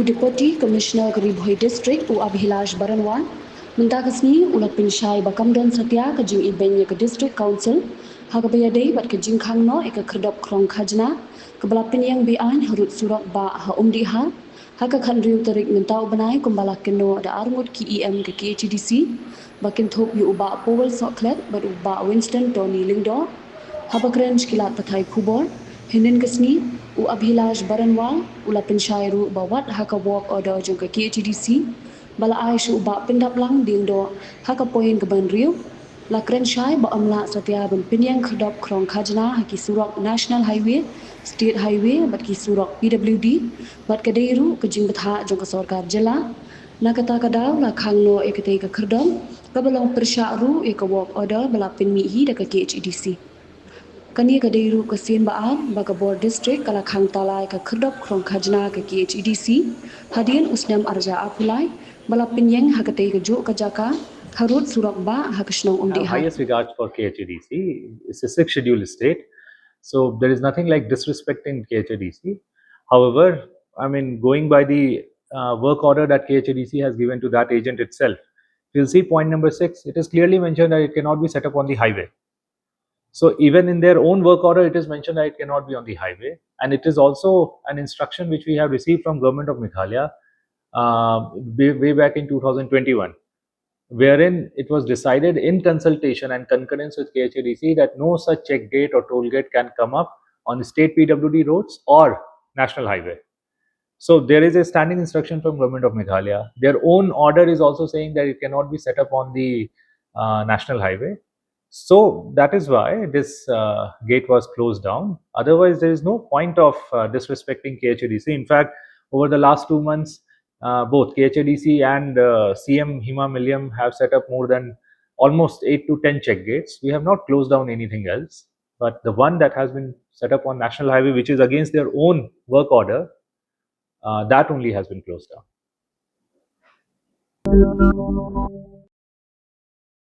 Deputy Commissioner Garibhoi District Abhilash Baranwan mentakasni ulah Pyni Shai Kdar Satya ke jing ibenya ke District Council PWD bat ke jing khangno ke Khyrdop krong khajna ke bala Pynieng bian harut Surok ba ha umdiha ha ke khandriu tarik mentau benai kumbala keno da armut ki ke KHADC bakin thop yu uba Powell Soklet bat uba Winston Tony Lingdo habakren kilat pathai KHUBOR Hinin kesni Abhilash Baranwal ula Pyni ru bawat haka walk order jong ke KHDC bala ai shu ba pindap lang ding do haka point ke ban riu la kren shai ba amla satya ban Pynieng Khyrdop krong khajna haki Surok National Highway State Highway bat ki Surok PWD bat ke deiru ke jing batha jong ke sarkar jela na kata kadaw la khangno ekete ke Khyrdop kabalong persya ru e ke walk order bala Pyni hi da ke KHDC Kani kadeiru kesin baan bagabor district kala khang talai ka Khyrdop krong khajna ke KHDC hadin usnam arja apulai bala Pynieng hakate ke jo ka jaka harut Surok ba hakishnong I have highest regards for KHADC. It's a sixth scheduled state, so there is nothing like disrespecting KHADC. However, I mean, going by the work order that KHADC has given to that agent itself, you'll see point number 6. It is clearly mentioned that it cannot be set up on the highway. So even in their own work order, it is mentioned that it cannot be on the highway, and it is also an instruction which we have received from Government of Meghalaya way back in 2021. Wherein it was decided in consultation and concurrence with KHADC that no such check gate or toll gate can come up on state PWD roads or national highway. So there is a standing instruction from Government of Meghalaya. Their own order is also saying that it cannot be set up on the national highway. So that is why this gate was closed down. Otherwise, there is no point of disrespecting KHADC. In fact, over the last 2 months, both KHADC and CM Hima Milliam have set up more than almost 8 to 10 check gates. We have not closed down anything else, but the one that has been set up on national highway, which is against their own work order, that only has been closed down.